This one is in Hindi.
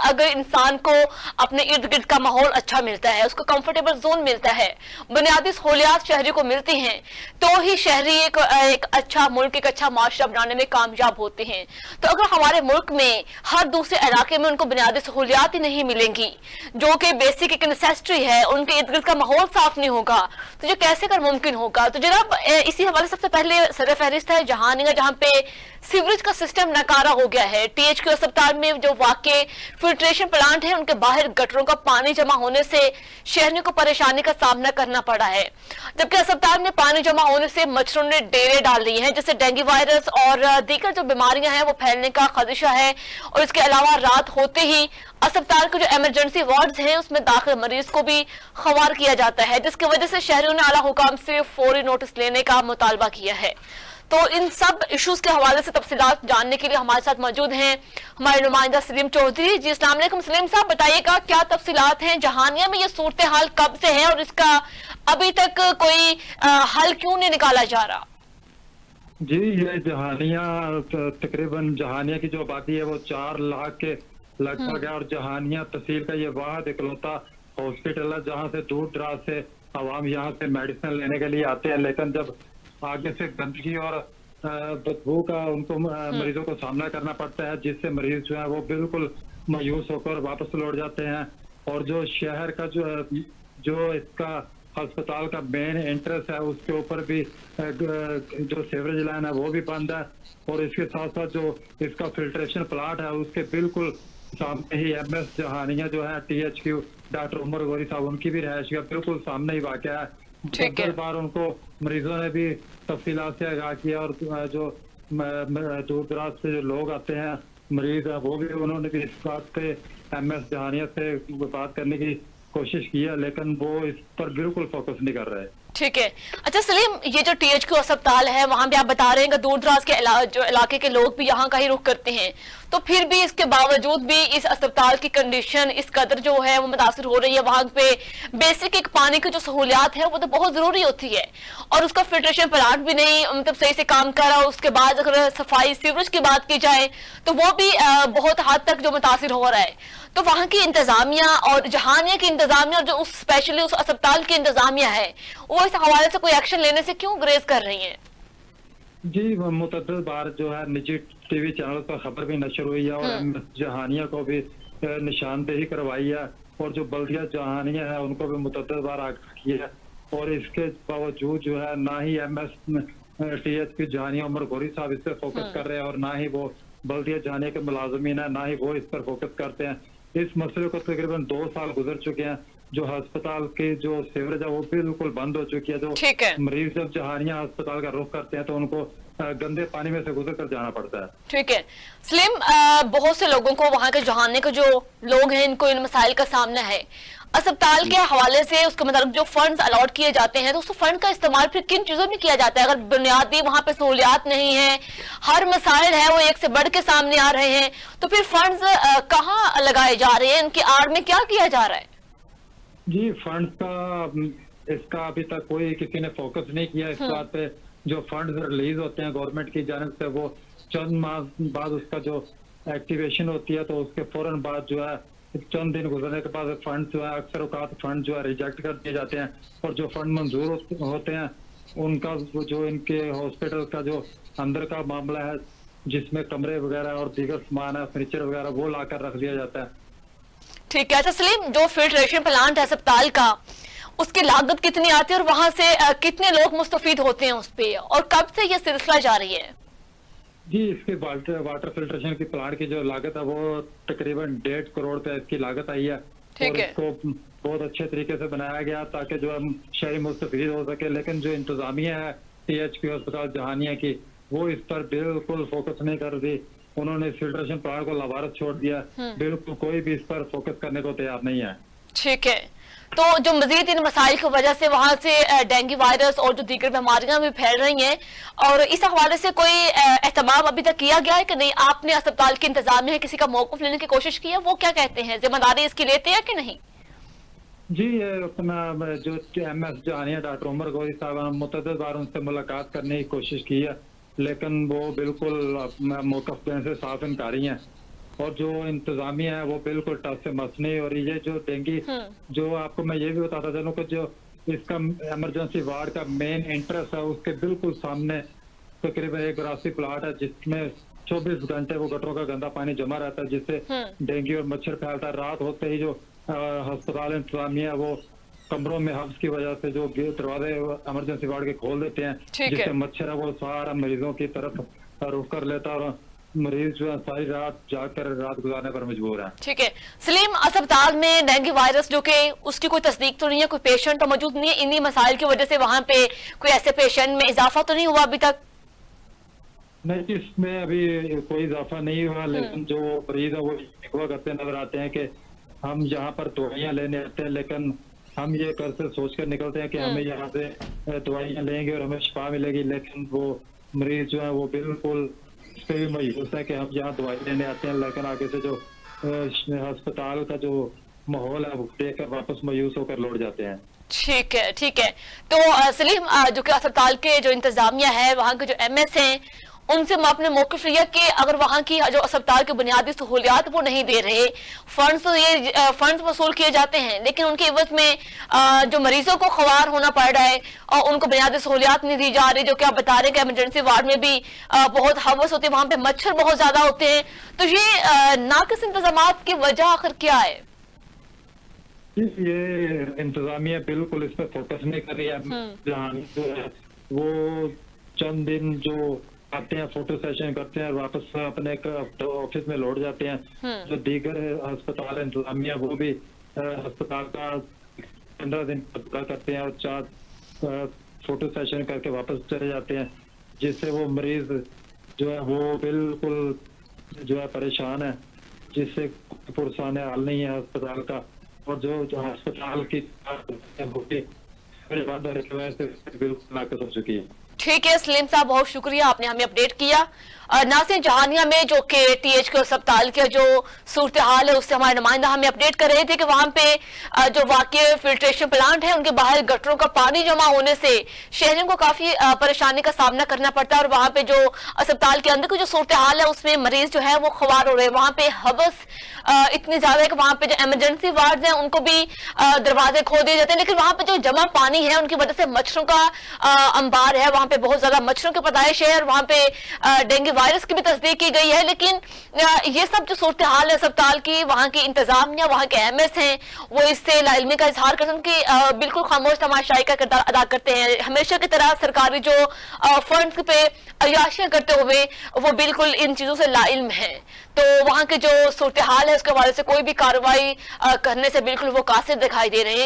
अगर इंसान को अपने इर्द गिर्द का माहौल अच्छा मिलता है, उसको कंफर्टेबल जोन मिलता है, बुनियादी सहूलियात शहरी को मिलती हैं, तो ही शहरी एक अच्छा मुल्क, एक अच्छा माशरा बनाने में कामयाब होते हैं। तो अगर हमारे मुल्क में हर दूसरे इलाके में उनको बुनियादी सहूलियात ही नहीं मिलेंगी जो कि बेसिक एक नेसेसिटी है, उनके इर्द गिर्द का माहौल साफ नहीं होगा, तो ये कैसे कर मुमकिन होगा। तो जनाब इसी हवाले सबसे पहले सदर फहरिस्त है जहानिया, जहाँ पे सीवरेज का सिस्टम नकारा हो गया है। टीएचक्यू अस्पताल में जो वाकई फिल्ट्रेशन प्लांट है, उनके बाहर गटरों का पानी जमा होने से शहरियों को परेशानी का सामना करना पड़ा है, जबकि अस्पताल में पानी जमा होने से मच्छरों ने डेरे डाल ली हैं, जिससे डेंगू वायरस और दीगर जो बीमारियां हैं वो फैलने का खदशा है। और इसके अलावा रात होते ही अस्पताल के जो इमरजेंसी वार्ड्स हैं उसमें दाखिल मरीज को भी खवार किया जाता है, जिसकी वजह से शहरियों ने आला हुकाम से फौरी नोटिस लेने का मुतालबा किया है। तो इन सब इश्यूज के हवाले से तफसीलात जानने के लिए हमारे साथ मौजूद हैं हमारे नुमाइंदा सलीम चौधरी जी। अस्सलाम वालेकुम सलीम साहब, बताइएगा क्या तफसीलात हैं, जहानिया में ये सूरत हाल कब से है और इसका अभी तक कोई हल क्यों नहीं निकाला जा रहा। जी, ये जहानिया तकरीबन जहानिया की जो आबादी है वो 4 लाख के लगभग है, और जहानिया तहसील का ये वाहद इकलौता हॉस्पिटल है जहाँ से दूर दराज से आवाम यहाँ से मेडिसिन लेने के लिए आते हैं, लेकिन जब आगे से गंदगी और बदबू का उनको मरीजों को सामना करना पड़ता है, जिससे मरीज जो है वो बिल्कुल मायूस होकर वापस लौट जाते हैं। और जो शहर का जो इसका अस्पताल का मेन एंट्रेंस है उसके ऊपर भी जो सीवरेज लाइन है वो भी बंद है, और इसके साथ साथ जो इसका फिल्ट्रेशन प्लांट है उसके बिल्कुल सामने ही एमएस जहानिया जो है टीएचक्यू डॉक्टर उमर गौरी साहब उनकी भी रिहायश का बिल्कुल सामने ही वाक़या है। कई बार उनको मरीजों ने भी तफसीलात से आगाह किया, और जो दूर दराज से जो लोग आते हैं मरीज है वो भी उन्होंने भी इस बात पे एमएस जहानिया से बात करने की कोशिश की है, लेकिन वो इस पर बिल्कुल फोकस नहीं कर रहे। ठीक है, अच्छा सलीम, ये जो टीएचक्यू अस्पताल है वहां भी आप बता रहे हैं कि दूर दराज के जो इलाके के लोग भी यहाँ का ही रुख करते हैं, तो फिर भी इसके बावजूद भी इस अस्पताल की कंडीशन इस कदर जो है वो मुतासर हो रही है। वहां पे बेसिक एक पानी की जो सहूलियात है वो तो बहुत जरूरी होती है, और उसका फिल्ट्रेशन प्लांट भी नहीं मतलब सही से काम कर रहा। उसके बाद अगर सफाई सीवरेज की बात की जाए तो वो भी बहुत हद तक जो मुतासर हो रहा है। तो वहां की इंतजामिया और जहानिया की इंतजामिया और जो उस स्पेशली उस अस्पताल की इंतजामिया है वो इस हवाले से कोई एक्शन लेने से क्यों गुरेज कर रही है। जी, मुतअद्दिद बार जो है निजी टीवी चैनल पर खबर भी नशर हुई है, और जहानिया को भी निशानदेही करवाई है, और जो बल्दिया जहानिया है उनको भी मुतअद्दिद बार आगाह किया है, और इसके बावजूद जो है ना ही एमएस टीएचक्यू जहानिया उमर गौरी साहब इस पर फोकस कर रहे हैं, और ना ही वो बल्दिया जहानिया के मुलाजमीन है ना ही वो इस पर फोकस करते हैं। इस मसले को तकरीबन 2 साल गुजर चुके हैं, जो अस्पताल के जो सीवरेज है वो बिल्कुल बंद हो चुकी है। जो मरीज जब जहानिया अस्पताल का रुख करते हैं तो उनको गंदे पानी में से गुजर कर जाना पड़ता है। ठीक है सलीम, बहुत से लोगों को वहां के जहानिया के जो लोग हैं इनको इन मसाइल का सामना है। अस्पताल के हवाले से उसके मतलब जो फंड्स अलॉट किए जाते हैं तो उस फंड का इस्तेमाल फिर किन चीजों में किया जाता है। अगर बुनियादी वहां पे सहूलियात नहीं है, हर मसाइल है वो एक से बढ़ के सामने आ रहे हैं, तो फिर फंड्स कहाँ लगाए जा रहे हैं, इनकी आड़ में क्या किया जा रहा है। जी, फंड का इसका अभी तक कोई किसी ने फोकस नहीं किया इस बात पे। जो फंड रिलीज होते हैं गवर्नमेंट की जानिब से वो चंद माह बाद उसका जो एक्टिवेशन होती है, तो उसके फौरन बाद जो है चंद दिन गुजरने के बाद फंड जो है अक्सर औकात फंड जो है रिजेक्ट कर दिए जाते हैं, और जो फंड मंजूर होते हैं उनका जो इनके हॉस्पिटल का जो अंदर का मामला है जिसमें कमरे वगैरह और दीगर सामान है फर्नीचर वगैरह वो लाकर रख दिया जाता है। ठीक है, अच्छा सलीम, जो फिल्ट्रेशन प्लांट है अस्पताल का उसकी लागत कितनी आती है और वहां से कितने लोग मुस्तफीद होते हैं उस पे, और कब से ये सिलसिला जारी है। जी, इसके वाटर फिल्ट्रेशन की प्लांट की जो लागत है वो तकरीबन 1.5 करोड़ पे इसकी लागत आई है, और इसको बहुत अच्छे तरीके से बनाया गया ताकि जो हम शहरी मुस्तफीद हो सके। लेकिन जो इंतजामिया है टीएचक्यू अस्पताल जहानिया की वो इस पर बिल्कुल फोकस नहीं कर रही। उन्होंने फिल्ट्रेशन प्लांट को लावारस छोड़ दिया, बिल्कुल कोई भी इस पर फोकस करने को तैयार नहीं है। ठीक है, तो जो मजीद इन मसाइल की वजह से वहां से डेंगू वायरस और जो दीगर बीमारियां भी फैल रही हैं, और इस हवाले से कोई एहतमाम अभी तक किया गया है कि नहीं। आपने अस्पताल के इंतजाम में किसी का मौक़िफ़ लेने की कोशिश की है, वो क्या कहते हैं, जिम्मेदारी इसकी लेते हैं कि नहीं। जी, अपना जो एमएस जहानिया डॉक्टर उमर गौरी साहब मुतअद्दिद बार उनसे मुलाकात करने की कोशिश की है, लेकिन वो बिल्कुल मौक़िफ़ देने से साफ इनकारी हैं। और जो इंतजामिया है वो बिल्कुल टस से मस नहीं। और ये जो डेंगू, जो आपको मैं ये भी बताता चलूं कि जो इसका इमरजेंसी वार्ड का मेन एंट्रेंस है उसके बिल्कुल सामने तकरीबन एक ग्रासी प्लाट है जिसमें 24 घंटे वो गटरों का गंदा पानी जमा रहता है, जिससे डेंगू और मच्छर फैलता है। रात होते ही जो अस्पताल इंतजामिया वो कमरों में हब्स की वजह से जो दरवाजे इमरजेंसी वार्ड के खोल देते हैं, जिससे मच्छर है वो सारा मरीजों की तरफ रुख कर लेता है और मरीज जो है सारी रात जाकर रात गुजारने पर मजबूर है। ठीक है सलीम, अस्पताल में डेंगू वायरस जो कि उसकी कोई तस्दीक तो नहीं है, कोई पेशेंट तो मौजूद नहीं है, इन्हीं मसाइल की वजह से वहां पे कोई ऐसे पेशेंट में इजाफा तो नहीं हुआ अभी तक? नहीं, इसमें अभी कोई इजाफा नहीं हुआ, लेकिन जो मरीज है वो शिकवा करते नजर आते हैं कि हम यहाँ पर दवाइयाँ लेने आते हैं, लेकिन हम ये कर से सोच कर निकलते हैं कि हमें यहाँ से दवाइयाँ लेंगे और हमें शिफा मिलेगी, लेकिन वो मरीज जो है वो बिल्कुल इस पे भी मायूस है कि हम यहाँ दवाई लेने आते हैं, लेकिन आगे से जो अस्पताल का जो माहौल है वो देख कर वापस मायूस होकर लौट जाते हैं। ठीक है ठीक है। तो सलीम, जो कि अस्पताल के जो इंतजामिया है, वहाँ के जो एमएस हैं, उनसे आपने मौक़िफ़ लिया कि अगर वहाँ की जो अस्पताल की बुनियादी सहूलियात वो नहीं दे रहे, फंड्स तो ये फंड्स वसूल किए जाते हैं, लेकिन उनके एवज में जो मरीजों को ख्वार होना पड़ रहा है और उनको बुनियादी सहूलियात नहीं दी जा रही, जो कि आप बता रहे हैं कि इमरजेंसी वार्ड में भी बहुत हवस होती है, वहाँ पे मच्छर बहुत ज्यादा होते हैं, तो ये नाकिस इंतजाम की वजह आखिर क्या है? ये इंतजामिया बिल्कुल इस पर फोकस नहीं कर रही है। जहाँ जो है वो चंद दिन जो आते हैं, फोटो सेशन करते हैं और वापस अपने ऑफिस में लौट जाते हैं। जो दीगर अस्पताल इंतजामिया वो भी अस्पताल का 15 दिन पूरा करते हैं और 4 फोटो सेशन करके वापस चले जाते हैं, जिससे वो मरीज जो है वो बिल्कुल जो है परेशान है, जिससे पुरसान हाल नहीं है अस्पताल का। और जो अस्पताल की बिल्कुल नाकस हो चुकी है। ठीक है सलीम साहब, बहुत शुक्रिया, आपने हमें अपडेट किया। नासिर, जहानिया में जो के THK अस्पताल के जो सूरत हाल है उससे हमारे नुमाइंदा हमें अपडेट कर रहे थे कि वहां पे जो वाकई फिल्ट्रेशन प्लांट है उनके बाहर गटरों का पानी जमा होने से शहरियों को काफी परेशानी का सामना करना पड़ता है, और वहां पे जो अस्पताल के अंदर की जो सूरत हाल है उसमें मरीज जो है वो ख्वार हो रहे हैं। वहां पे हवस इतनी ज्यादा है कि वहां पे जो इमरजेंसी वार्ड है उनको भी दरवाजे खोल दिए जाते हैं, लेकिन वहां पे जो जमा पानी है उनकी वजह से मच्छरों का अंबार है, वहां पे बहुत ज्यादा मच्छरों की पैदाइश है और वहां पे डेंगू वायरस की भी तस्दीक की गई है। लेकिन ये सब जो सूरत हाल है अस्पताल की, वहां की इंतजामिया, वहां के एमएस हैं, वो इससे लाइलमी का इजहार करते हैं कि बिल्कुल खामोश तमाशाई का किरदार अदा करते हैं। हमेशा की तरह सरकारी जो फंड्स पे अयाशियां करते हुए वो बिल्कुल इन चीजों से लाइल्म है। तो वहां के जो सूरत हाल है उसके हवाले से कोई भी कार्रवाई करने से बिल्कुल वो कासिर दिखाई दे रहे हैं।